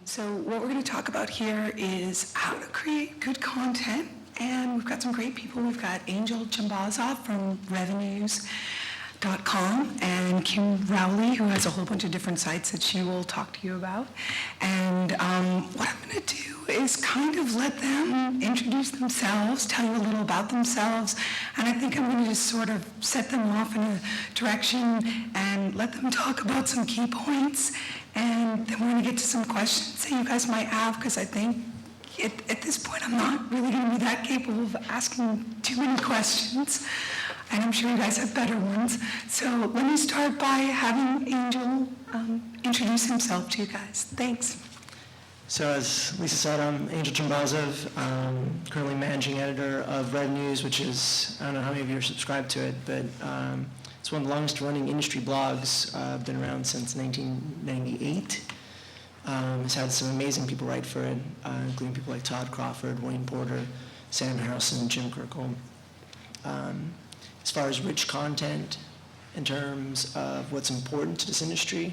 So what we're going to talk about here is how to create good content. And we've got some great people. We've got Angel Djambazov from revenues.com and Kim Rowley, who has a whole bunch of different sites that she will talk to you about. And what I'm going to do is kind of let them introduce themselves, tell you a little about themselves, and I think I'm going to just sort of set them off in a direction and let them talk about some key points, and then we're going to get to some questions that you guys might have, because I think at this point I'm not really going to be that capable of asking too many questions, and I'm sure you guys have better ones. So let me start by having Angel introduce himself to you guys. Thanks. So as Lisa said, I'm Angel Djambazov, currently managing editor of Revenues, which is, I don't know how many of you are subscribed to it, but it's one of the longest running industry blogs. Been around since 1998. It's had some amazing people write for it, including people like Todd Crawford, Wayne Porter, Sam Harrelson, Jim Kirkle. As far as rich content in terms of what's important to this industry,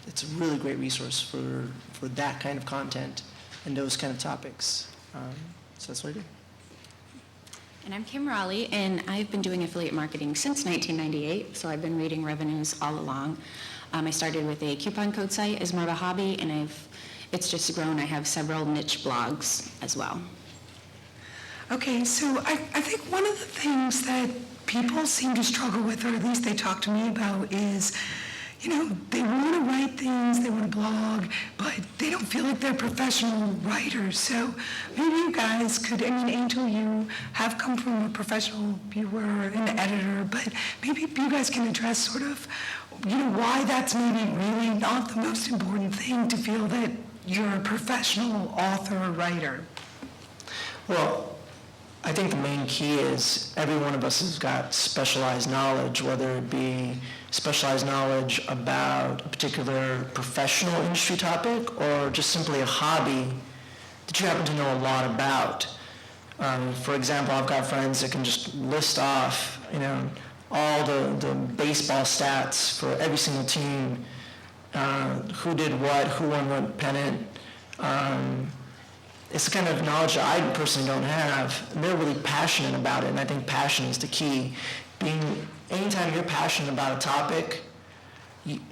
it's a really great resource for that kind of content and those kind of topics. So that's what I do. And I'm Kim Rowley, and I've been doing affiliate marketing since 1998, so I've been reading Revenues all along. I started with a coupon code site as more of a hobby, and it's just grown. I have several niche blogs as well. Okay, so I think one of the things that people seem to struggle with, or at least they talk to me about, is, you know, they want to write things, they want to blog, but they don't feel like they're professional writers. So maybe you guys could, I mean, Angel, you have come from a professional, you were an editor, but maybe you guys can address sort of, you know, why that's maybe really not the most important thing to feel that you're a professional author or writer. Well, I think the main key is every one of us has got specialized knowledge, whether it be specialized knowledge about a particular professional industry topic or just simply a hobby that you happen to know a lot about. For example, I've got friends that can just list off, you know, all the baseball stats for every single team, who did what, who won what pennant. It's the kind of knowledge that I personally don't have. And they're really passionate about it, and I think passion is the key. Anytime you're passionate about a topic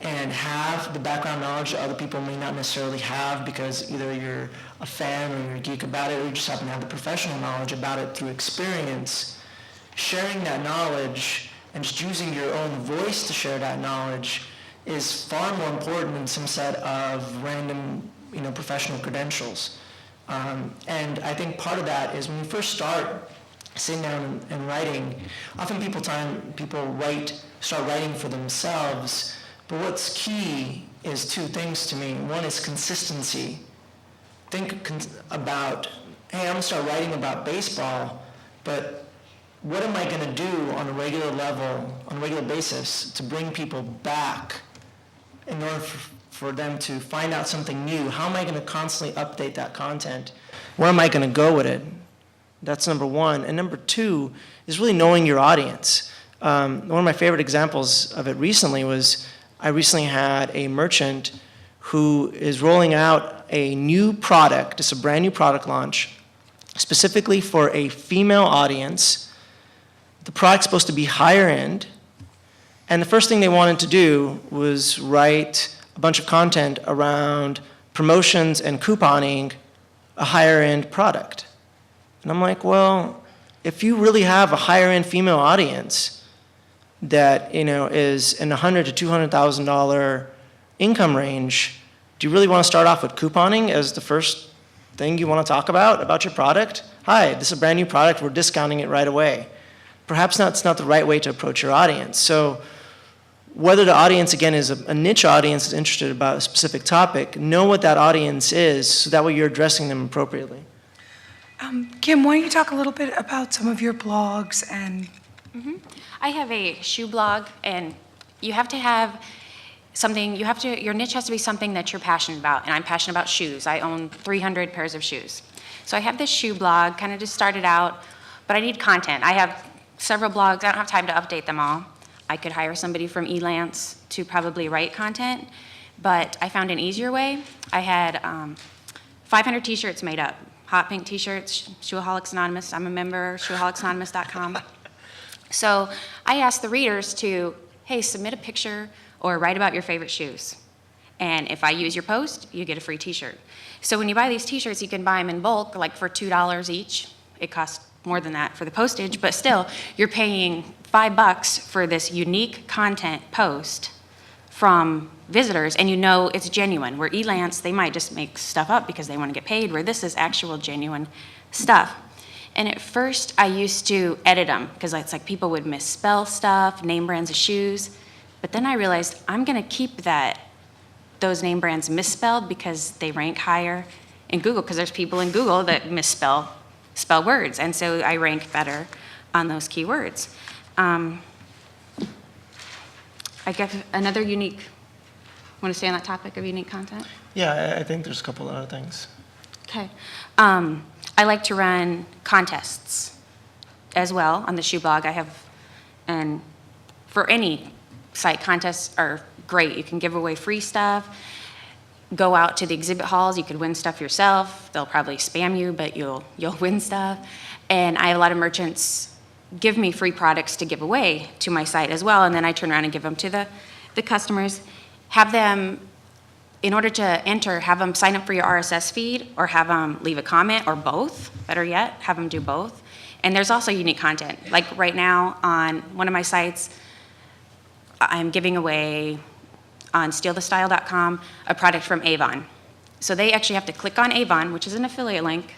and have the background knowledge that other people may not necessarily have because either you're a fan or you're a geek about it or you just happen to have the professional knowledge about it through experience, sharing that knowledge and just using your own voice to share that knowledge is far more important than some set of random, you know, professional credentials. And I think part of that is when you first start sitting down and writing, often people start writing for themselves, but what's key is two things to me. One is consistency. Think about, hey, I'm gonna start writing about baseball, but what am I gonna do on a regular level, on a regular basis to bring people back in order for them to find out something new? How am I going to constantly update that content? Where am I going to go with it? That's number one. And number two is really knowing your audience. One of my favorite examples of it recently was I recently had a merchant who is rolling out a new product. It's a brand new product launch specifically for a female audience. The product's supposed to be higher end. And the first thing they wanted to do was write a bunch of content around promotions and couponing a higher end product. And I'm like, well, if you really have a higher end female audience that, you know, is in $100,000 to $200,000 income range, do you really want to start off with couponing as the first thing you want to talk about your product? Hi, this is a brand new product, we're discounting it right away. Perhaps that's not the right way to approach your audience. So whether the audience, again, is a niche audience that's interested about a specific topic, know what that audience is so that way you're addressing them appropriately. Kim, why don't you talk a little bit about some of your blogs and... I have a shoe blog, and you have to have something, your niche has to be something that you're passionate about, and I'm passionate about shoes. I own 300 pairs of shoes. So I have this shoe blog, kind of just started out, but I need content. I have several blogs, I don't have time to update them all. I could hire somebody from Elance to probably write content, but I found an easier way. I had 500 t-shirts made up, hot pink t-shirts, Shoeaholics Anonymous. I'm a member, shoeaholicsanonymous.com. So I asked the readers to, hey, submit a picture or write about your favorite shoes. And if I use your post, you get a free t-shirt. So when you buy these t-shirts, you can buy them in bulk, like for $2 each. It costs more than that for the postage, but still, you're paying $5 for this unique content post from visitors, and you know it's genuine. Where Elance, they might just make stuff up because they want to get paid, where this is actual genuine stuff. And at first, I used to edit them, because it's like people would misspell stuff, name brands of shoes, but then I realized I'm going to keep those name brands misspelled because they rank higher in Google, because there's people in Google that misspell words, and so I rank better on those keywords. I guess another unique, want to stay on that topic of unique content? Yeah, I think there's a couple other things. Okay. I like to run contests as well on the shoe blog. And for any site, contests are great. You can give away free stuff, go out to the exhibit halls, you could win stuff yourself. They'll probably spam you, but you'll win stuff. And I have a lot of merchants give me free products to give away to my site as well, and then I turn around and give them to the customers. Have them, in order to enter, have them sign up for your RSS feed, or have them leave a comment, or both, better yet, have them do both. And there's also unique content. Like right now on one of my sites, I'm giving away on stealthestyle.com a product from Avon. So they actually have to click on Avon, which is an affiliate link,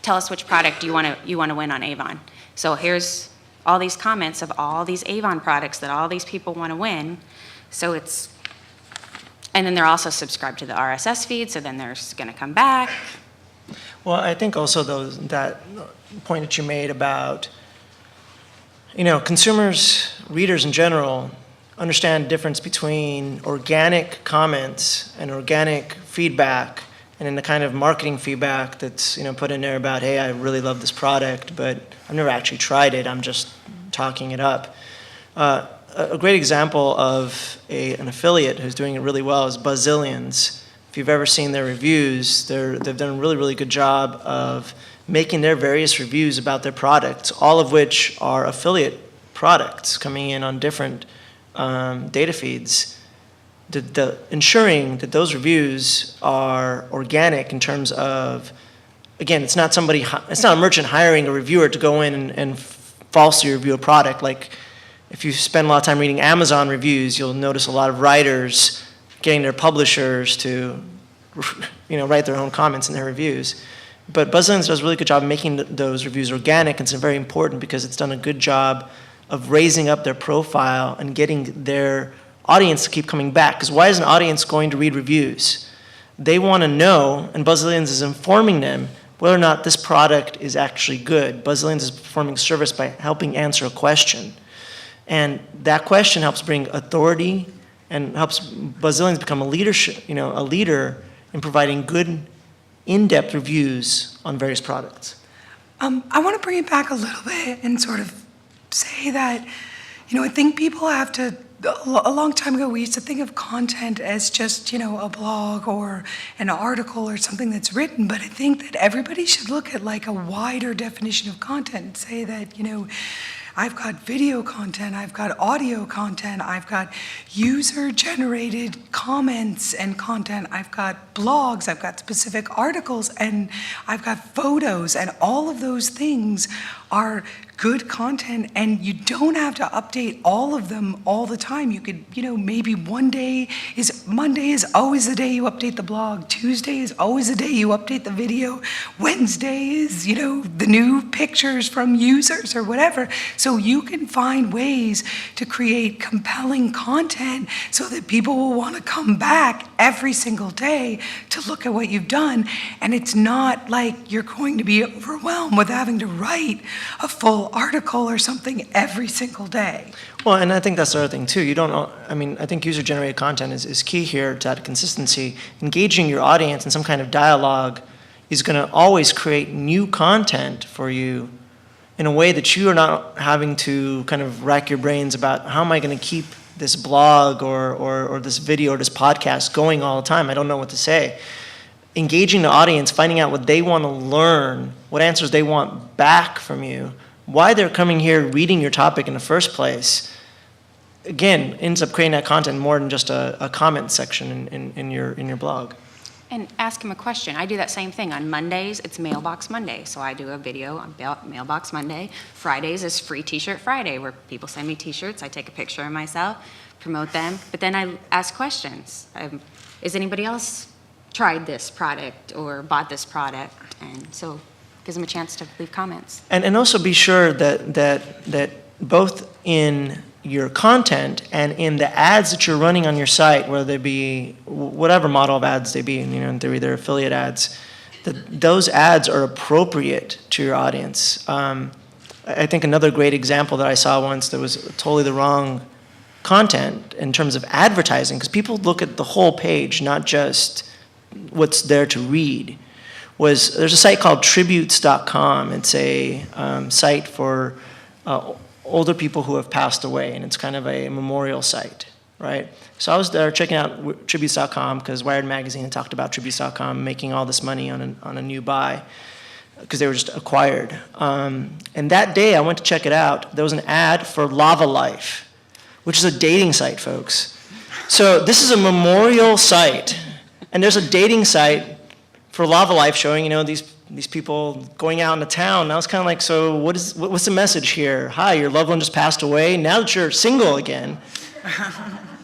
tell us which product you want to win on Avon. So here's all these comments of all these Avon products that all these people want to win. So and then they're also subscribed to the RSS feed, so then they're going to come back. Well, I think also that point that you made about, consumers, readers in general, understand the difference between organic comments and organic feedback, and then the kind of marketing feedback that's put in there about, hey, I really love this product, but I've never actually tried it. I'm just talking it up. A great example of an affiliate who's doing it really well is Buzzillions. If you've ever seen their reviews, they've done a really, really good job of making their various reviews about their products, all of which are affiliate products coming in on different data feeds, ensuring that those reviews are organic in terms of, again, it's not a merchant hiring a reviewer to go in and falsely review a product. Like, if you spend a lot of time reading Amazon reviews, you'll notice a lot of writers getting their publishers to write their own comments in their reviews. But Buzzillions does a really good job of making those reviews organic, and it's very important because it's done a good job of raising up their profile and getting their audience to keep coming back. Because why is an audience going to read reviews? They want to know, and Buzzillions is informing them whether or not this product is actually good. Buzzillions is performing a service by helping answer a question. And that question helps bring authority and helps Buzzillions become a leader in providing good, in-depth reviews on various products. I want to bring it back a little bit and sort of say that, I think people have to, a long time ago, we used to think of content as just, a blog or an article or something that's written, but I think that everybody should look at like a wider definition of content and say that, I've got video content, I've got audio content, I've got user-generated comments and content, I've got blogs, I've got specific articles, and I've got photos, and all of those things are good content, and you don't have to update all of them all the time. You could, maybe Monday is always the day you update the blog. Tuesday is always the day you update the video. Wednesday is, the new pictures from users or whatever. So you can find ways to create compelling content so that people will want to come back every single day to look at what you've done. And it's not like you're going to be overwhelmed with having to write a full article or something every single day. Well, and I think that's the other thing too. I think user-generated content is key here to add consistency. Engaging your audience in some kind of dialogue is going to always create new content for you in a way that you are not having to kind of rack your brains about how am I going to keep this blog or this video or this podcast going all the time. I don't know what to say. Engaging the audience, finding out what they want to learn, what answers they want back from you, why they're coming here reading your topic in the first place, again, ends up creating that content more than just a comment section in your blog. And ask him a question. I do that same thing. On Mondays, it's Mailbox Monday. So I do a video on Mailbox Monday. Fridays is Free T-Shirt Friday, where people send me T-shirts. I take a picture of myself, promote them, but then I ask questions. Is anybody else tried this product or bought this product? And so gives them a chance to leave comments. And also be sure that both in your content and in the ads that you're running on your site, whether they be whatever model of ads they be, they're either affiliate ads, that those ads are appropriate to your audience. I think another great example that I saw once that was totally the wrong content in terms of advertising, because people look at the whole page, not just what's there to read, was there's a site called tributes.com. It's a site for older people who have passed away, and it's kind of a memorial site, right? So I was there checking out tributes.com because Wired Magazine had talked about tributes.com making all this money on a new buy because they were just acquired. And that day I went to check it out. There was an ad for Lava Life, which is a dating site, folks. So this is a memorial site, and there's a dating site for Lava Life showing, these people going out into town. And I was kind of like, so what's the message here? Hi, your loved one just passed away. Now that you're single again,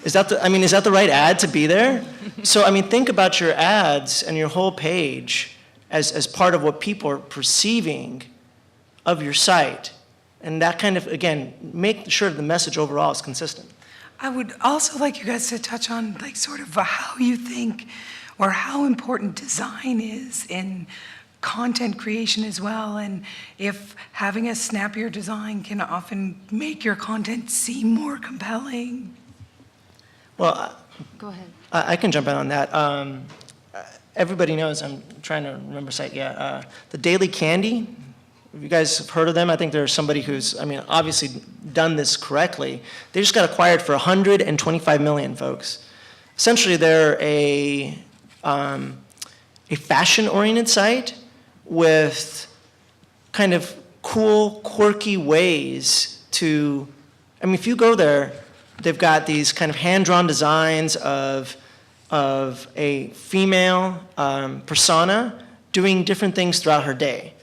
is that the right ad to be there? So think about your ads and your whole page as part of what people are perceiving of your site. And that kind of, again, make sure the message overall is consistent. I would also like you guys to touch on sort of how you think or how important design is in content creation as well, and if having a snappier design can often make your content seem more compelling. Well, Go ahead. I can jump in on that. Everybody knows, I'm trying to remember site, the Daily Candy. You guys have heard of them? I think there's somebody who's, obviously done this correctly. They just got acquired for $125 million, folks. Essentially, they're a fashion-oriented site with kind of cool, quirky ways to, if you go there, they've got these kind of hand-drawn designs of a female persona doing different things throughout her day.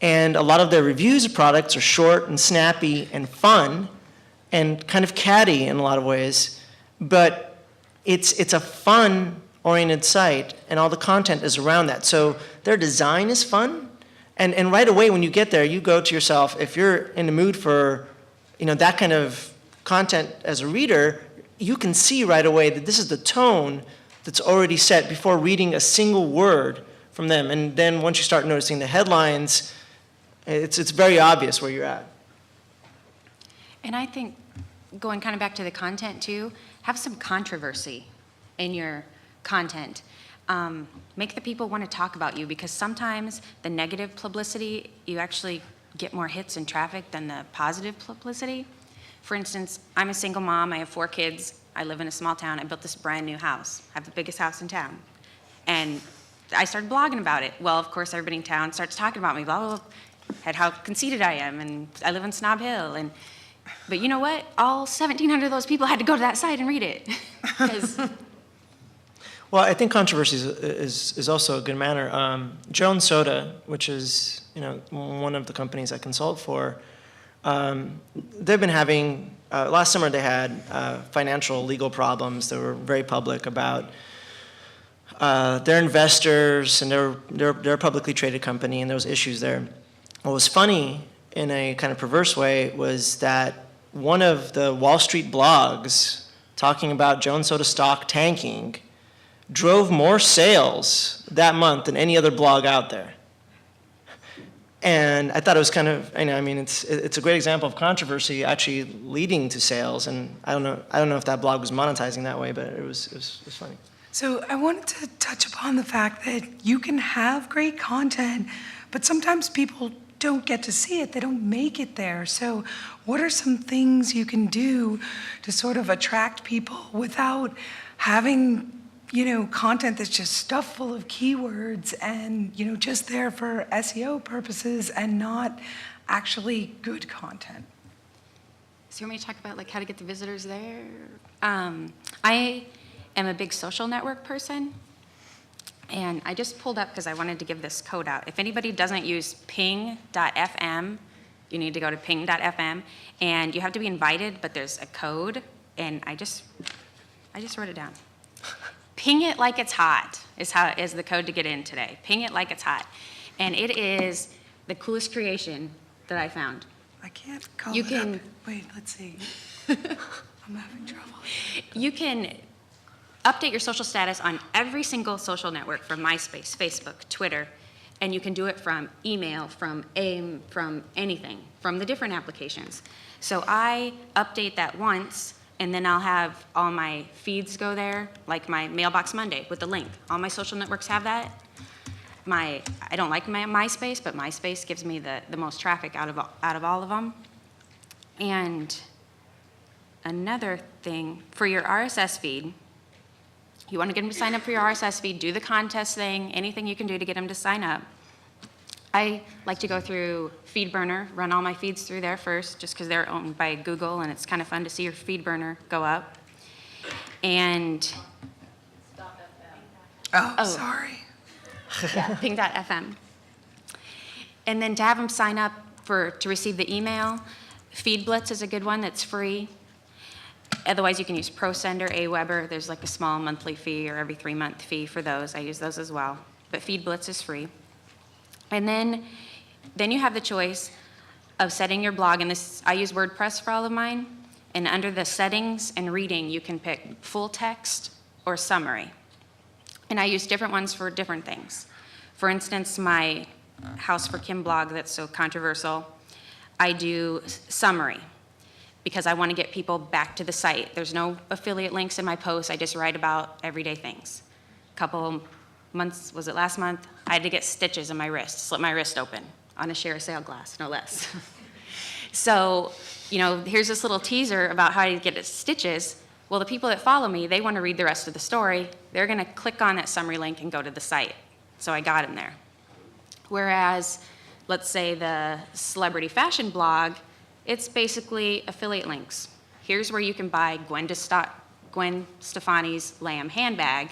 And a lot of their reviews of products are short and snappy and fun and kind of catty in a lot of ways, but it's a fun-oriented site, and all the content is around that. So their design is fun, and right away when you get there, you go to yourself, if you're in the mood for that kind of content as a reader, you can see right away that this is the tone that's already set before reading a single word from them. And then once you start noticing the headlines, it's very obvious where you're at. And I think, going kind of back to the content too, have some controversy in your content. Make the people want to talk about you, because sometimes the negative publicity, you actually get more hits and traffic than the positive publicity. For instance, I'm a single mom, I have 4 kids, I live in a small town, I built this brand new house. I have the biggest house in town. And I started blogging about it. Well, of course, everybody in town starts talking about me, blah, blah, blah, and how conceited I am, and I live on Snob Hill. But you know what? All 1,700 of those people had to go to that site and read it. Well, I think controversy is also a good manner. Jones Soda, which is one of the companies I consult for, they've been having, last summer they had financial legal problems that were very public about their investors, and they're a publicly traded company, and there was issues there. What was funny in a kind of perverse way was that one of the Wall Street blogs talking about Jones Soda stock tanking drove more sales that month than any other blog out there. And I thought it was kind of, it's a great example of controversy actually leading to sales. And I don't know if that blog was monetizing that way, but it was funny. So I wanted to touch upon the fact that you can have great content, but sometimes people don't get to see it. They don't make it there. So what are some things you can do to sort of attract people without having, content that's just stuffed full of keywords and, just there for SEO purposes and not actually good content? So you want me to talk about like how to get the visitors there? I am a big social network person, and I just pulled up because I wanted to give this code out. If anybody doesn't use ping.fm, you need to go to ping.fm, and you have to be invited, but there's a code, and I just wrote it down. Ping it like it's hot is the code to get in today. Ping it like it's hot, and it is the coolest creation that I found. I can't call You it can- up. Wait, let's see. I'm having trouble. You can update your social status on every single social network, from MySpace, Facebook, Twitter, and you can do it from email, from AIM, from anything, from the different applications. So I update that once, and then I'll have all my feeds go there, like my Mailbox Monday with the link. All my social networks have that. I don't like my MySpace, but MySpace gives me the most traffic out of all of them. And another thing, for your RSS feed, you want to get them to sign up for your RSS feed, do the contest thing, anything you can do to get them to sign up. I like to go through FeedBurner, run all my feeds through there first, just because they're owned by Google, and it's kind of fun to see your FeedBurner go up. And Oh, sorry. yeah, ping.fm. And then to have them sign up to receive the email, FeedBlitz is a good one that's free. Otherwise, you can use ProSender, Aweber. There's like a small monthly fee or every 3-month fee for those. I use those as well. But FeedBlitz is free. And then you have the choice of setting your blog. And I use WordPress for all of mine. And under the settings and reading, you can pick full text or summary. And I use different ones for different things. For instance, my House for Kim blog that's so controversial, I do summary because I want to get people back to the site. There's no affiliate links in my posts. I just write about everyday things. A couple months, was it last month? I had to get stitches in my wrist, slip my wrist open on a share sale glass, no less. So, here's this little teaser about how to get stitches. Well, the people that follow me, they want to read the rest of the story. They're going to click on that summary link and go to the site. So I got them there. Whereas, let's say the celebrity fashion blog, it's basically affiliate links. Here's where you can buy Gwen Stefani's lamb handbag.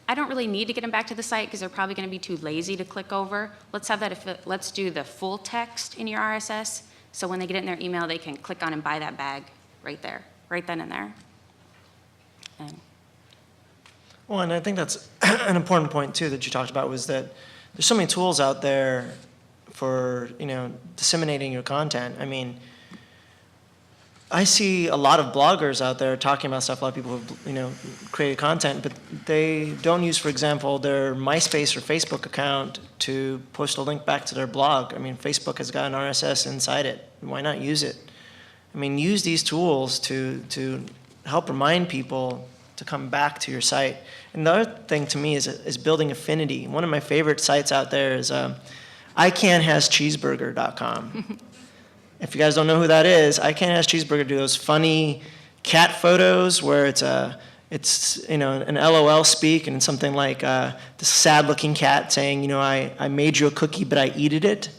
I don't really need to get them back to the site because they're probably going to be too lazy to click over. Let's do the full text in your RSS, so when they get it in their email, they can click on and buy that bag right there, right then and there. Well, and I think that's an important point too that you talked about, was that there's so many tools out there for disseminating your content. I mean, I see a lot of bloggers out there talking about stuff. A lot of people have created content, but they don't use, for example, their MySpace or Facebook account to post a link back to their blog. I mean, Facebook has got an RSS inside it. Why not use it? I mean, use these tools to help remind people to come back to your site. And the other thing to me is building affinity. One of my favorite sites out there is ican'thascheeseburger.com. If you guys don't know who that is, ican'thascheeseburger do those funny cat photos where it's an LOL speak, and it's something like this sad-looking cat saying, I made you a cookie, but I eated it.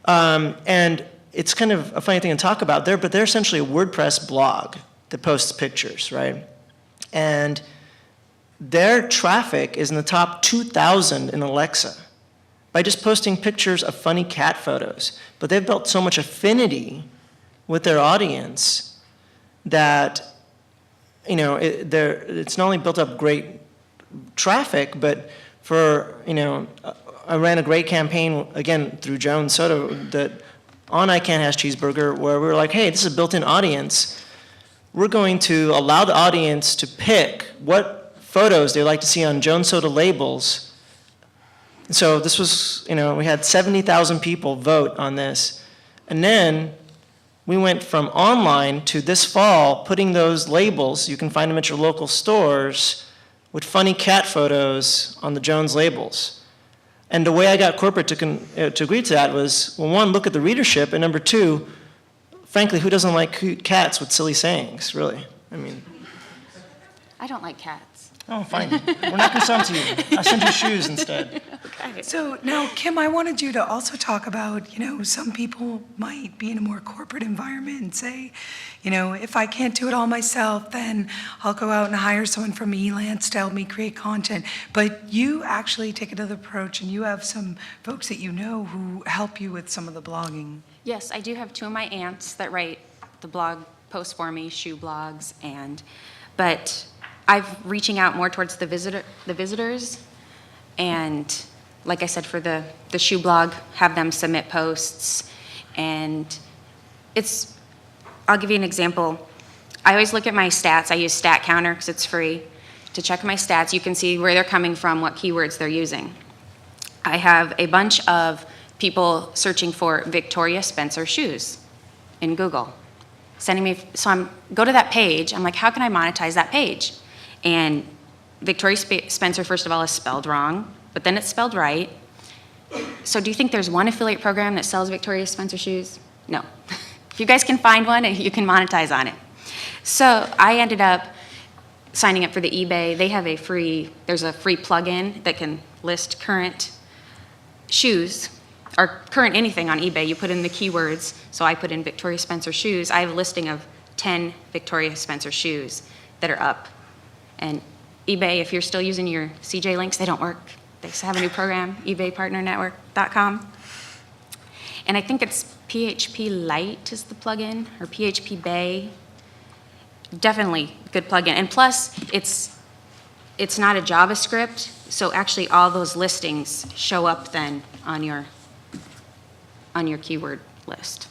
And it's kind of a funny thing to talk about there, but they're essentially a WordPress blog that posts pictures, right? And their traffic is in the top 2,000 in Alexa by just posting pictures of funny cat photos. But they've built so much affinity with their audience that, it's not only built up great traffic, but I ran a great campaign, again, through Joan Soto, that on I Can't Has Cheeseburger, where we were like, hey, this is a built-in audience. We're going to allow the audience to pick what photos they like to see on Joan Soto labels. So this was, we had 70,000 people vote on this. And then we went from online to this fall putting those labels, you can find them at your local stores, with funny cat photos on the Jones labels. And the way I got corporate to agree to that was, well, one, look at the readership, and number two, frankly, who doesn't like cute cats with silly sayings, really? I mean, I don't like cats. oh, fine. We're not going to sell them to you. I'll send you shoes instead. Okay. So now, Kim, I wanted you to also talk about, some people might be in a more corporate environment and say, if I can't do it all myself, then I'll go out and hire someone from Elance to help me create content. But you actually take another approach, and you have some folks that you know who help you with some of the blogging. Yes, I do have two of my aunts that write the blog posts for me, shoe blogs, but I'm reaching out more towards the visitors, and like I said, for the shoe blog, have them submit posts, and I'll give you an example. I always look at my stats. I use Stat Counter because it's free. To check my stats, you can see where they're coming from, what keywords they're using. I have a bunch of people searching for Victoria Spencer shoes in Google, sending me, so go to that page, I'm like, how can I monetize that page? And Victoria Spencer, first of all, is spelled wrong, but then it's spelled right. So do you think there's one affiliate program that sells Victoria Spencer shoes? No. If you guys can find one, you can monetize on it. So I ended up signing up for the eBay. They have there's a free plugin that can list current shoes, or current anything on eBay. You put in the keywords, so I put in Victoria Spencer shoes. I have a listing of 10 Victoria Spencer shoes that are up. And eBay, if you're still using your CJ links, they don't work. They have a new program, ebaypartnernetwork.com. And I think it's PHP Lite is the plugin, or PHP Bay. Definitely good plugin. And plus, it's not a JavaScript, so actually all those listings show up then on your keyword list.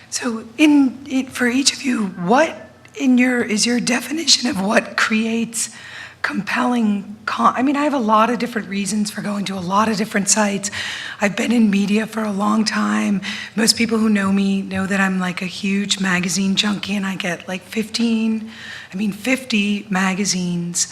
So for each of you, what is your definition of what creates compelling I have a lot of different reasons for going to a lot of different sites. I've been in media for a long time. Most people who know me know that I'm like a huge magazine junkie, and I get like 50 magazines,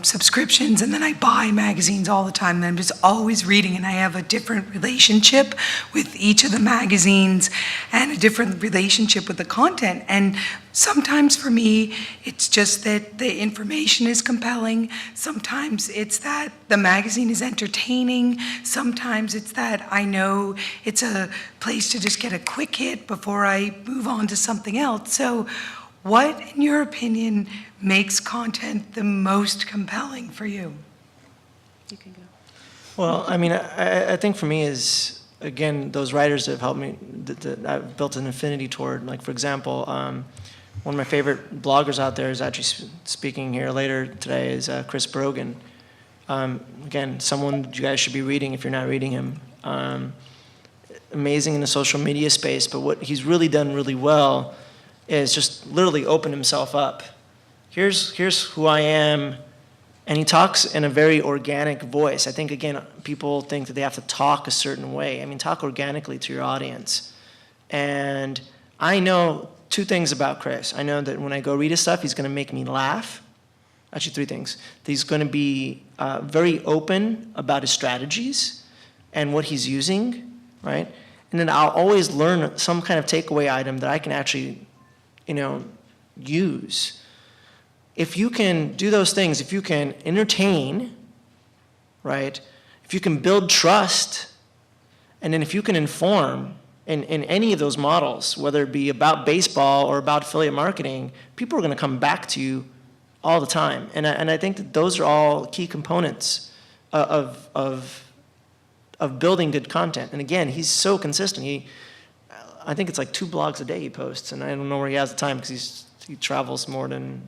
subscriptions, and then I buy magazines all the time, and I'm just always reading, and I have a different relationship with each of the magazines and a different relationship with the content. And sometimes for me, it's just that the information is compelling. Sometimes it's that the magazine is entertaining. Sometimes it's that I know it's a place to just get a quick hit before I move on to something else. So what, in your opinion, makes content the most compelling for you? You can go. Well, I think for me is, again, those writers that have helped me, that I've built an affinity toward. Like, for example, one of my favorite bloggers out there is actually speaking here later today is Chris Brogan. Again, someone you guys should be reading if you're not reading him. Amazing in the social media space, but what he's really done really well is just literally open himself up. Here's who I am, and he talks in a very organic voice. I think, again, people think that they have to talk a certain way. Talk organically to your audience. And I know two things about Chris. I know that when I go read his stuff, he's going to make me laugh. Actually, three things. He's going to be very open about his strategies and what he's using, right? And then I'll always learn some kind of takeaway item that I can actually use. If you can do those things, if you can entertain, right? If you can build trust, and then if you can inform in any of those models, whether it be about baseball or about affiliate marketing, people are going to come back to you all the time. And I think that those are all key components of building good content. And again, he's so consistent. I think it's like 2 blogs a day he posts, and I don't know where he has the time because he travels more than.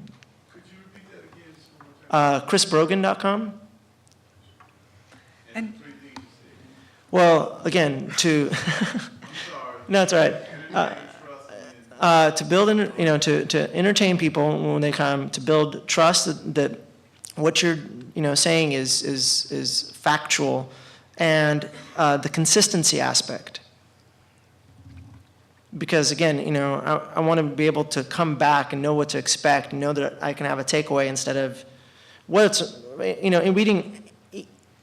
Could you repeat that again? ChrisBrogan.com. And Well, again, to no, it's all right. To build, to entertain people when they come, to build trust that what you're, saying is factual, and the consistency aspect. Because again, I want to be able to come back and know what to expect, and know that I can have a takeaway instead of in reading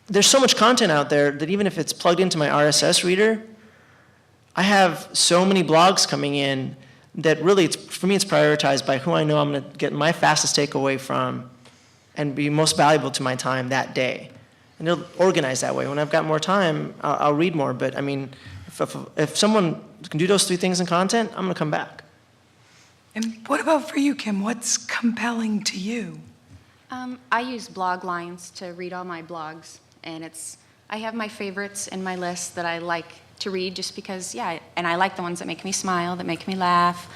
there's so much content out there that even if it's plugged into my RSS reader, I have so many blogs coming in that really, for me, it's prioritized by who I know I'm going to get my fastest takeaway from and be most valuable to my time that day. And they'll organize that way. When I've got more time, I'll read more. But I mean, if someone can do those three things in content, I'm going to come back. And what about for you, Kim? What's compelling to you? I use blog lines to read all my blogs, and I have my favorites in my list that I like to read just because, and I like the ones that make me smile, that make me laugh,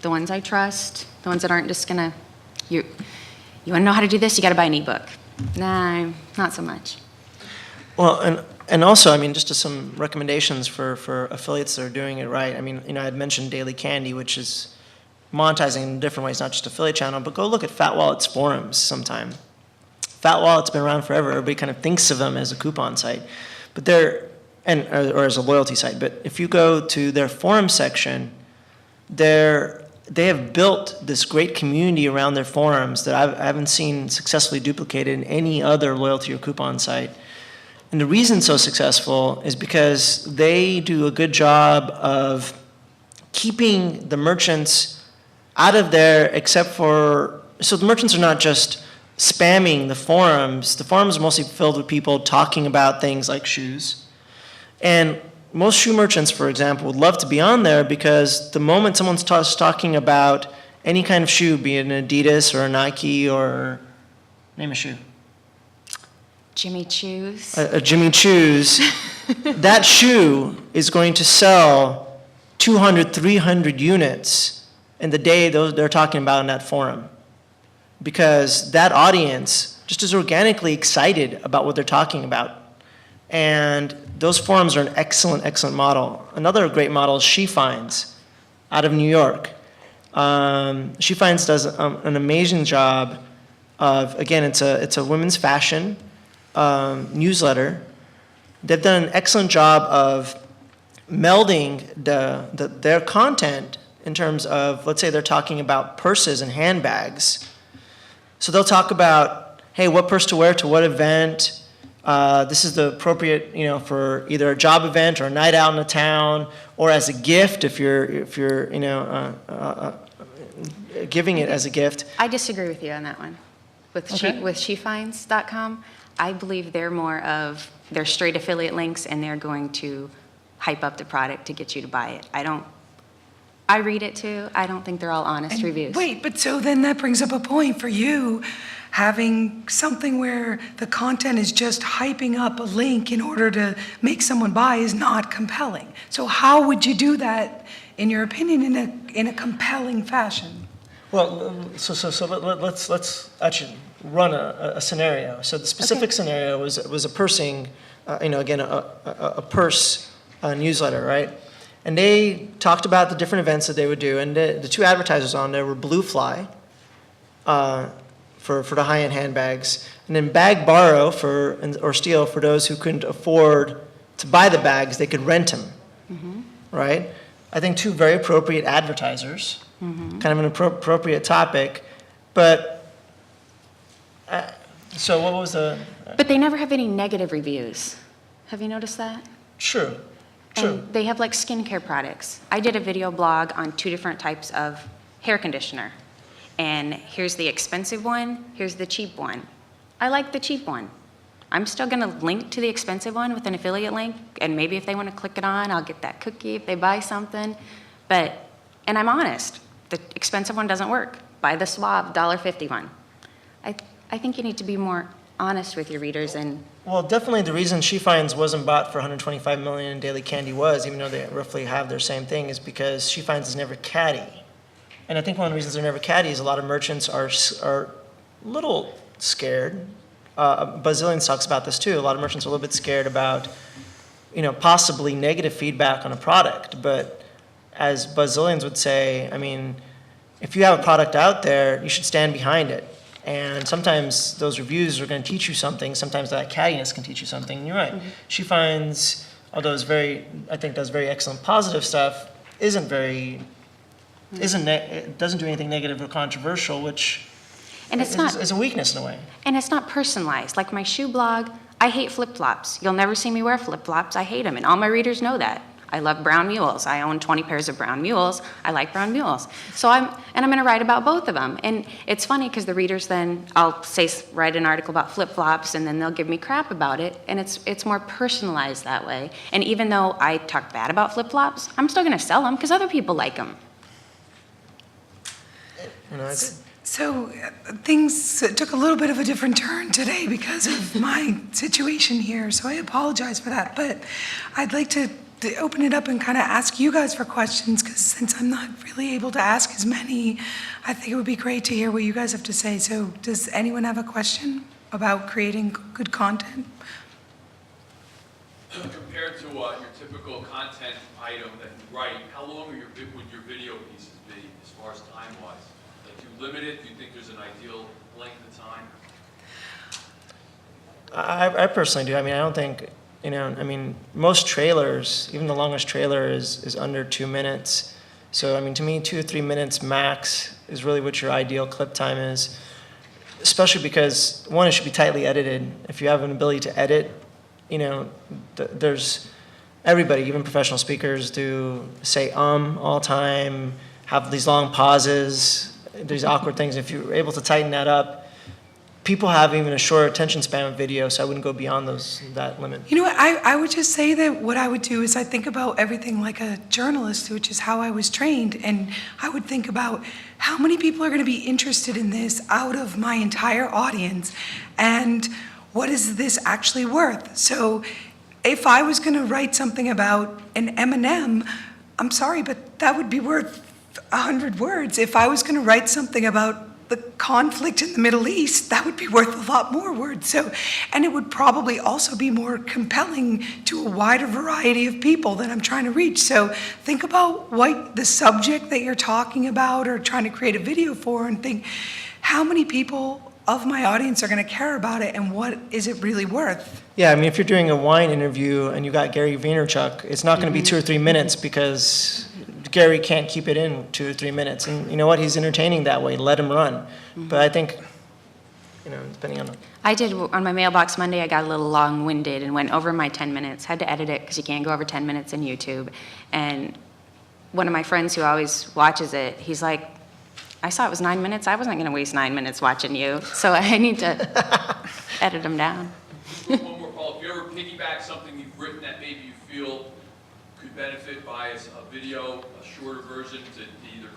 the ones I trust, the ones that aren't just gonna, you wanna know how to do this, you gotta buy an ebook. Nah, not so much. Well, and also, I mean, just some recommendations for affiliates that are doing it right. I mean, I had mentioned Daily Candy, which is monetizing in different ways, not just affiliate channel, but go look at Fat Wallet's forums sometime. Fat Wallet's been around forever. Everybody kind of thinks of them as a coupon site, but or as a loyalty site. But if you go to their forum section, they have built this great community around their forums that I haven't seen successfully duplicated in any other loyalty or coupon site. And the reason it's so successful is because they do a good job of keeping the merchants out of there, except for, so the merchants are not just spamming the forums. The forums are mostly filled with people talking about things like shoes. And most shoe merchants, for example, would love to be on there because the moment someone's talking about any kind of shoe, be it an Adidas or a Nike or, name a shoe. Jimmy Choo's. A Jimmy Choo's, that shoe is going to sell 200, 300 units in the day they're talking about in that forum. Because that audience just is organically excited about what they're talking about. And those forums are an excellent, excellent model. Another great model is She Finds out of New York. She Finds does an amazing job of, again, it's a women's fashion newsletter. They've done an excellent job of melding their content in terms of, let's say they're talking about purses and handbags. So they'll talk about, hey, what purse to wear to what event. This is the appropriate, for either a job event or a night out in a town, or as a gift if you're giving it as a gift. I disagree with you on that one. With shefinds.com, I believe they're straight affiliate links and they're going to hype up the product to get you to buy it. I read it too. I don't think they're all honest reviews. Wait, but so then that brings up a point for you, having something where the content is just hyping up a link in order to make someone buy is not compelling. So how would you do that, in your opinion, in a compelling fashion? Well, so let's actually run a scenario. So the specific scenario was a pursing, again, a purse newsletter, right? And they talked about the different events that they would do, and the two advertisers on there were Blue Fly for the high-end handbags, and then Bag Borrow or Steal for those who couldn't afford to buy the bags, they could rent them, right? I think two very appropriate advertisers, kind of an appropriate topic, but so what was the? But they never have any negative reviews. Have you noticed that? True. And they have like skincare products. I did a video blog on 2 different types of hair conditioner. And here's the expensive one, here's the cheap one. I like the cheap one. I'm still gonna link to the expensive one with an affiliate link, and maybe if they wanna click it on, I'll get that cookie if they buy something. And I'm honest, the expensive one doesn't work. Buy the Suave $1.50 one. I think you need to be more honest with your readers and. Well, definitely the reason She Finds wasn't bought for 125 million and Daily Candy was, even though they roughly have their same thing, is because She Finds is never catty. And I think one of the reasons they're never catty is a lot of merchants are a little scared. Bazillions talks about this too. A lot of merchants are a little bit scared about, possibly negative feedback on a product. But as Bazillions would say, I mean, if you have a product out there, you should stand behind it. And sometimes those reviews are going to teach you something. Sometimes that cattiness can teach you something. And you're right. She Finds, although does very excellent positive stuff, it doesn't do anything negative or controversial, which is a weakness in a way. And it's not personalized. Like my shoe blog, I hate flip-flops. You'll never see me wear flip-flops. I hate them, and all my readers know that. I love brown mules. I own 20 pairs of brown mules. I like brown mules. So I'm going to write about both of them. And it's funny because the readers then, I'll write an article about flip-flops, and then they'll give me crap about it, and it's more personalized that way. And even though I talk bad about flip-flops, I'm still going to sell them because other people like them. You know, it's, So things took a little bit of a different turn today because of my situation here, so I apologize for that. But I'd like to open it up and kind of ask you guys for questions, because since I'm not really able to ask as many, I think it would be great to hear what you guys have to say. So does anyone have a question about creating good content? Compared to your typical content item that you write, how long would your video pieces be as far as time-wise? Like, do you limit it? Do you think there's an ideal length of time? I personally do. I mean, I don't think, you know, I mean, most trailers, even the longest trailer is under 2 minutes. So, I mean, to me, 2 or 3 minutes max is really what your ideal clip time is, especially because, one, it should be tightly edited. If you have an ability to edit, you know, there's everybody, even professional speakers, do say all the time, have these long pauses, these awkward things. If you're able to tighten that up, people have even a short attention span of video, so I wouldn't go beyond that limit. You know what, I would just say that what I would do is I think about everything like a journalist, which is how I was trained, and I would think about how many people are going to be interested in this out of my entire audience, and what is this actually worth? So if I was going to write something about an M&M, I'm sorry, but that would be worth 100 words. If I was going to write something about the conflict in the Middle East, that would be worth a lot more words. So, and it would probably also be more compelling to a wider variety of people that I'm trying to reach. So think about what the subject that you're talking about or trying to create a video for, and think how many people of my audience are going to care about it, and what is it really worth? Yeah, I mean, if you're doing a wine interview and you got Gary Vaynerchuk, it's not going to be 2 or 3 minutes because Gary can't keep it in 2 or 3 minutes. And you know what? He's entertaining that way. Let him run. But I think, you know, depending on... I did, on my Mailbox Monday, I got a little long-winded and went over my 10 minutes. Had to edit it because you can't go over 10 minutes in YouTube. And one of my friends who always watches it, he's like, I saw it was 9 minutes. I wasn't going to waste 9 minutes watching you. So I need to edit them down. One more follow-up. If you ever piggyback something you've written that maybe you feel could benefit by a video, a shorter version, to either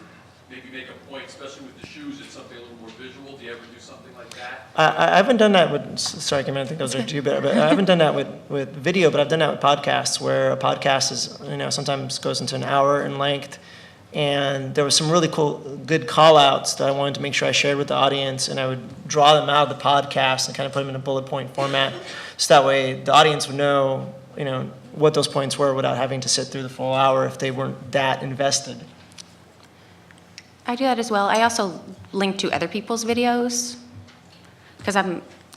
maybe make a point, especially with the shoes, it's something a little more visual. Do you ever do something like that? I haven't done that with, sorry, Kim, I think those are too bad, but I haven't done that with video, but I've done that with podcasts, where a podcast is, you know, sometimes goes into an hour in length. And there was some really good call-outs that I wanted to make sure I shared with the audience, and I would draw them out of the podcast and kind of put them in a bullet point format, so that way the audience would know, you know, what those points were without having to sit through the full hour if they weren't that invested. I do that as well. I also link to other people's videos because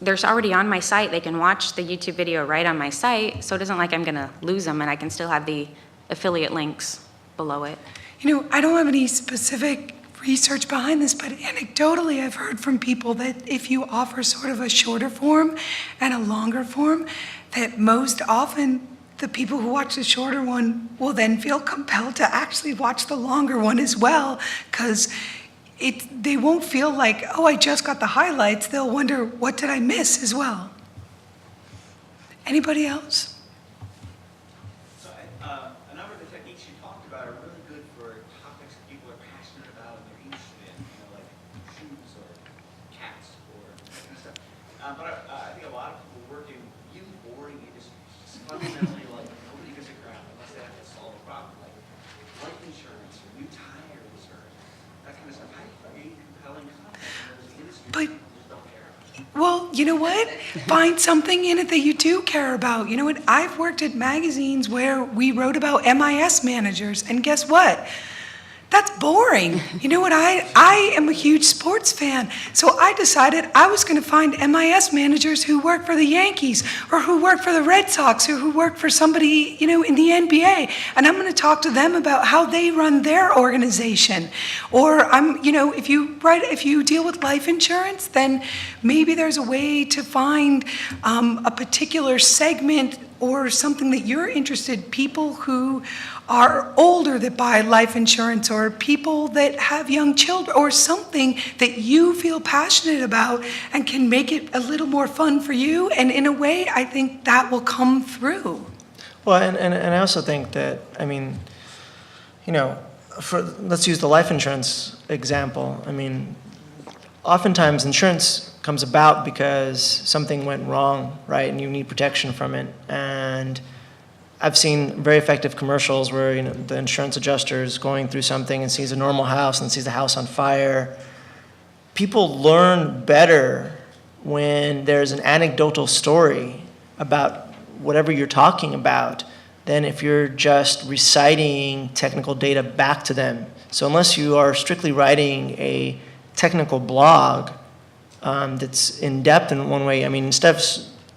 there's already on my site. They can watch the YouTube video right on my site, so it isn't like I'm going to lose them, and I can still have the affiliate links below it. You know, I don't have any specific research behind this, but anecdotally I've heard from people that if you offer sort of a shorter form and a longer form, that most often the people who watch the shorter one will then feel compelled to actually watch the longer one as well, because they won't feel like, oh, I just got the highlights. They'll wonder, what did I miss as well? Anybody else? So a number of the techniques you talked about are really good for topics that people are passionate about and they're interested in, you know, like shoes or cats or that kind of stuff. But I think a lot of people work in really boring industries, just fundamentally like nobody gives a crap unless they have to solve a problem, like life insurance or new tires or that kind of stuff. How do you create compelling content in those industries But- that people just don't care about? Well, you know what? Find something in it that you do care about. You know what? I've worked at magazines where we wrote about MIS managers, and guess what? That's boring. You know what, I am a huge sports fan, so I decided I was going to find MIS managers who work for the Yankees or who work for the Red Sox or who work for somebody, in the NBA, and I'm going to talk to them about how they run their organization. Or if you deal with life insurance, then maybe there's a way to find a particular segment or something that you're interested, people who are older that buy life insurance, or people that have young children, or something that you feel passionate about and can make it a little more fun for you. And in a way, I think that will come through. Well, and I also think that, let's use the life insurance example. Oftentimes insurance comes about because something went wrong, right? And you need protection from it. And I've seen very effective commercials where the insurance adjuster is going through something and sees a normal house and sees the house on fire. People learn better when there's an anecdotal story about whatever you're talking about than if you're just reciting technical data back to them. So unless you are strictly writing a technical blog that's in depth in one way, instead of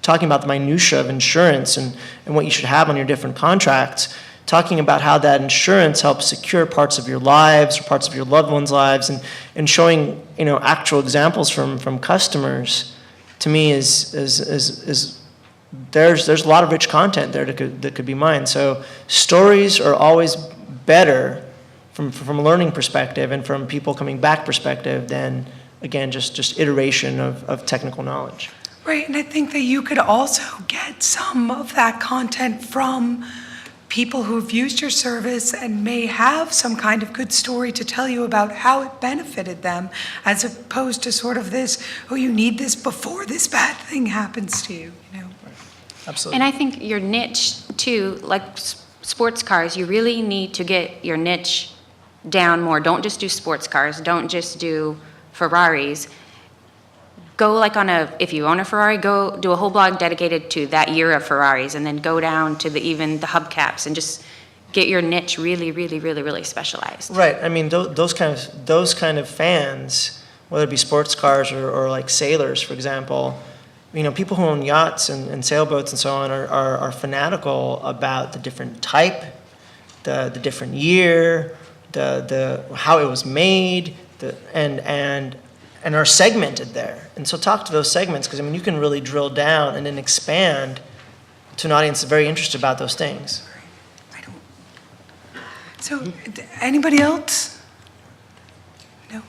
talking about the minutia of insurance and what you should have on your different contracts, talking about how that insurance helps secure parts of your lives or parts of your loved ones' lives, and showing actual examples from customers, to me is there's a lot of rich content there that could be mined. So stories are always better from a learning perspective and from people coming back perspective than, again, just iteration of technical knowledge. Right, and I think that you could also get some of that content from people who have used your service and may have some kind of good story to tell you about how it benefited them, as opposed to sort of this, you need this before this bad thing happens to you, Absolutely. And I think your niche too, like sports cars, you really need to get your niche down more. Don't just do sports cars. Don't just do Ferraris. Go if you own a Ferrari, go do a whole blog dedicated to that year of Ferraris, and then go down to even the hubcaps and just get your niche really, really, really, really specialized. Right. Those kind of fans, whether it be sports cars or like sailors, for example, people who own yachts and sailboats and so on are fanatical about the different type, the different year, the how it was made, and are segmented there. And so talk to those segments, because you can really drill down and then expand to an audience that's very interested about those things. So, anybody else? No?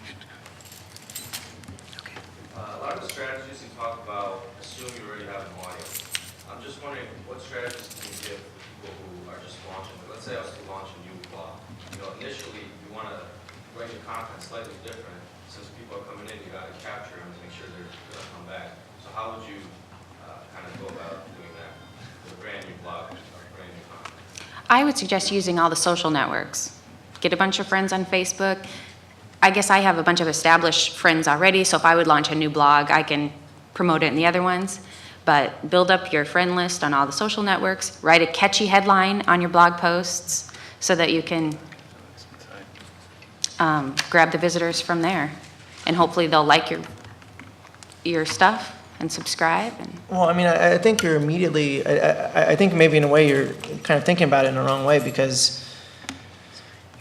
Okay. A lot of the strategies you talk about assume you already have an audience. I'm just wondering, what strategies can you give for people who are just launching? Let's say I was to launch a new blog. Initially, you want to write your content slightly different. Since people are coming in, you got to capture them to make sure they're going to come back. So how would you kind of go about doing that with a brand new blog, brand new content? I would suggest using all the social networks. Get a bunch of friends on Facebook. I guess I have a bunch of established friends already, so if I would launch a new blog, I can promote it in the other ones. But build up your friend list on all the social networks. Write a catchy headline on your blog posts so that you can grab the visitors from there, and hopefully they'll like your stuff and subscribe. Well, I think you're immediately, I think maybe in a way you're kind of thinking about it in the wrong way, because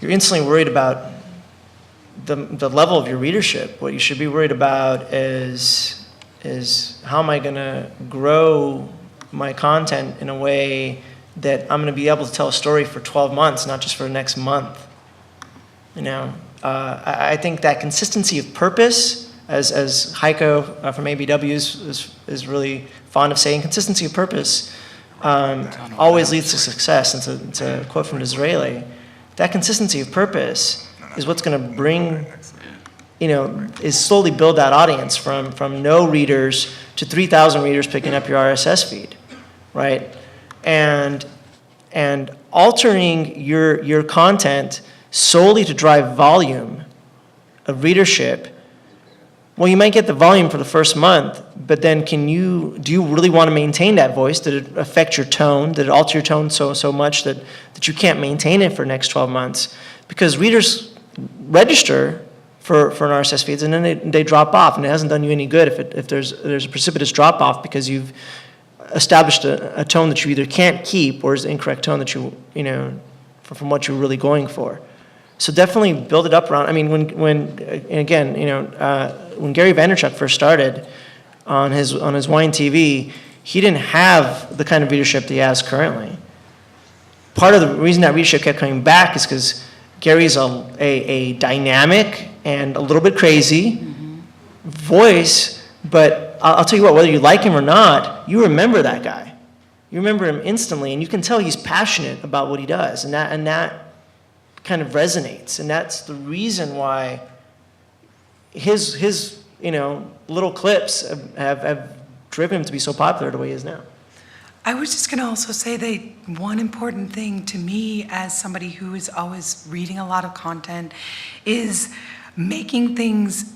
you're instantly worried about the level of your readership. What you should be worried about is how am I going to grow my content in a way that I'm going to be able to tell a story for 12 months, not just for the next month. I think that consistency of purpose, as Heiko from ABW is really fond of saying, consistency of purpose always leads to success. It's a quote from Disraeli. That consistency of purpose is what's going to bring, is slowly build that audience from no readers to 3,000 readers picking up your RSS feed, right? And altering your content solely to drive volume of readership, well, you might get the volume for the first month, but then do you really want to maintain that voice? Did it affect your tone? Did it alter your tone so much that you can't maintain it for the next 12 months? Because readers register for an RSS feeds, and then they drop off, and it hasn't done you any good if there's a precipitous drop off because you've established a tone that you either can't keep or is the incorrect tone that you know from what you're really going for. So definitely build it up around. I mean, when again, you know, when Gary Vaynerchuk first started on his wine TV, he didn't have the kind of readership that he has currently. Part of the reason that readership kept coming back is because Gary's a dynamic and a little bit crazy voice, but I'll tell you what, whether you like him or not, you remember that guy. You remember him instantly, and you can tell he's passionate about what he does, and that kind of resonates, and that's the reason why his you know, little clips have driven him to be so popular the way he is now. I was just going to also say that one important thing to me as somebody who is always reading a lot of content is making things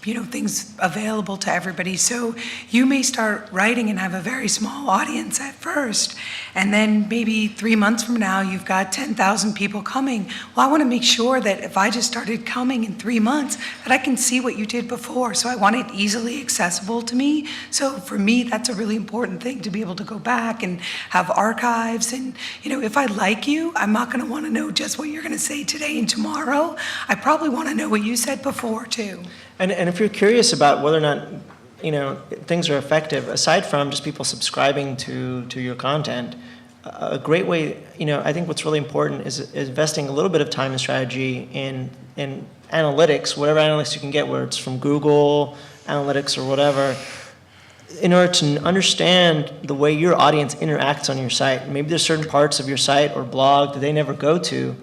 things available to everybody. So you may start writing and have a very small audience at first, and then maybe 3 months from now, you've got 10,000 people coming. Well, I want to make sure that if I just started coming in 3 months, that I can see what you did before. So I want it easily accessible to me. So for me, that's a really important thing, to be able to go back and have archives. And, you know, if I like you, I'm not going to want to know just what you're going to say today and tomorrow. I probably want to know what you said before, too. And if you're curious about whether or not, you know, things are effective, aside from just people subscribing to your content, a great way, you know, I think what's really important is investing a little bit of time and strategy in analytics, whatever analytics you can get, whether it's from Google Analytics or whatever, in order to understand the way your audience interacts on your site. Maybe there's certain parts of your site or blog that they never go to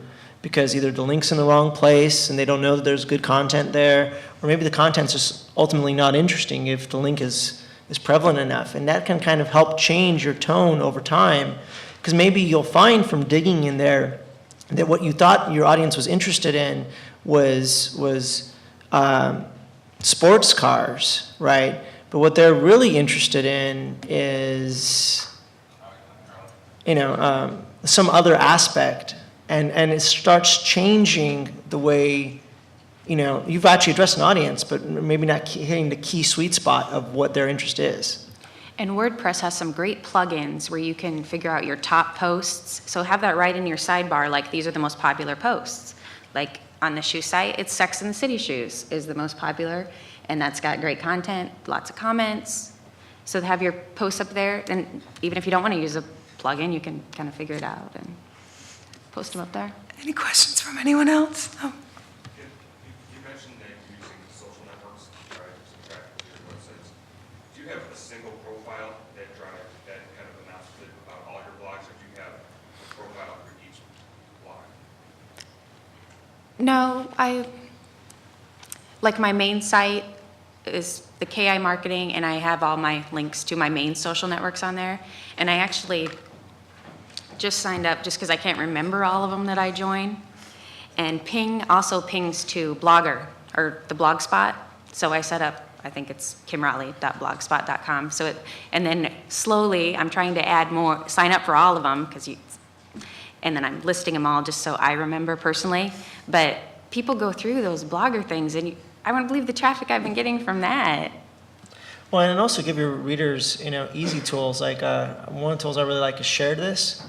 because either the link's in the wrong place and they don't know that there's good content there, or maybe the content's just ultimately not interesting if the link is prevalent enough. And that can kind of help change your tone over time, because maybe you'll find from digging in there that what you thought your audience was interested in was sports cars, right? But what they're really interested in is, you know, some other aspect. And it starts changing the way, you know, you've actually addressed an audience, but maybe not hitting the key sweet spot of what their interest is. And WordPress has some great plugins where you can figure out your top posts. So have that right in your sidebar, like these are the most popular posts. Like on the shoe site, it's Sex and the City shoes is the most popular, and that's got great content, lots of comments. So have your posts up there, and even if you don't want to use a plugin, you can kind of figure it out and post them up there. Any questions from anyone else? Oh. You mentioned that you're using social networks to drive some traffic to your websites. Do you have a single profile that kind of announces it about all your blogs, or do you have a profile for each blog? No, like my main site is the KI Marketing, and I have all my links to my main social networks on there. And I actually just signed up just because I can't remember all of them that I join. And Ping also pings to Blogger, or the Blogspot. So I set up, I think it's kimrowley.blogspot.com. So and then slowly I'm trying to add more, sign up for all of them, and then I'm listing them all just so I remember personally. But people go through those Blogger things, and I wouldn't believe the traffic I've been getting from that. Well, and also give your readers, you know, easy tools. Like one of the tools I really like is Share This,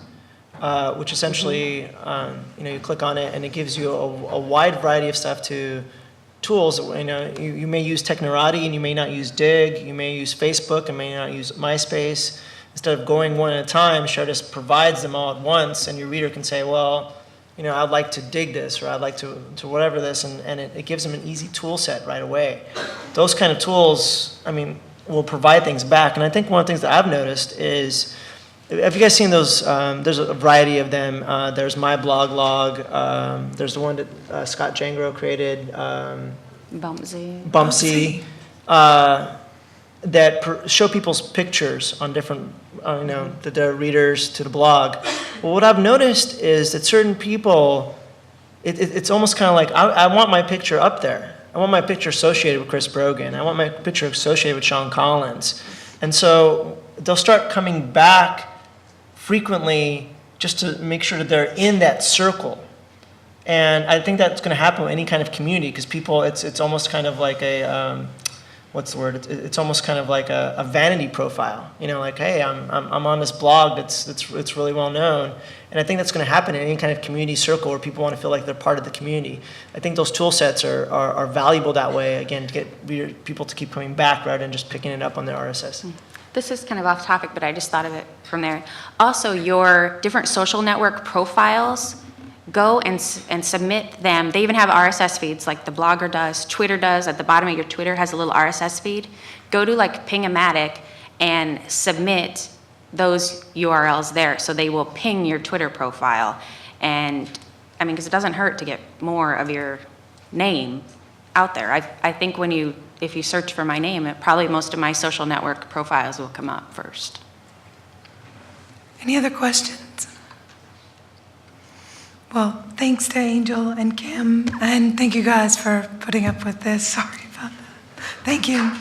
which essentially, you know, you click on it and it gives you a wide variety of stuff tools. You know, you may use Technorati and you may not use Dig. You may use Facebook and may not use MySpace. Instead of going one at a time, Share This provides them all at once, and your reader can say, well, you know, I'd like to dig this, or I'd like to whatever this, and it gives them an easy tool set right away. Those kind of tools, I mean, will provide things back. And I think one of the things that I've noticed is, have you guys seen those? There's a variety of them. There's My Blog Log. There's the one that Scott Jangro created. Bumpsy. That show people's pictures on different, you know, their readers to the blog. Well, what I've noticed is that certain people, it's almost kind of like, I want my picture up there. I want my picture associated with Chris Brogan. I want my picture associated with Sean Collins. And so they'll start coming back frequently just to make sure that they're in that circle. And I think that's going to happen with any kind of community, because people, it's almost kind of like a, what's the word? It's almost kind of like a vanity profile. You know, like, hey, I'm on this blog that's really well known. And I think that's going to happen in any kind of community circle where people want to feel like they're part of the community. I think those tool sets are valuable that way, again, to get people to keep coming back rather than just picking it up on their RSS. This is kind of off topic, but I just thought of it from there. Also, your different social network profiles, go and submit them. They even have RSS feeds, like the blogger does, Twitter does. At the bottom of your Twitter has a little RSS feed. Go to like Ping-O-Matic and submit those URLs there, so they will ping your Twitter profile. And I mean, because it doesn't hurt to get more of your name out there. I think if you search for my name, probably most of my social network profiles will come up first. Any other questions? Well, thanks to Angel and Kim, and thank you guys for putting up with this. Sorry about that. Thank you.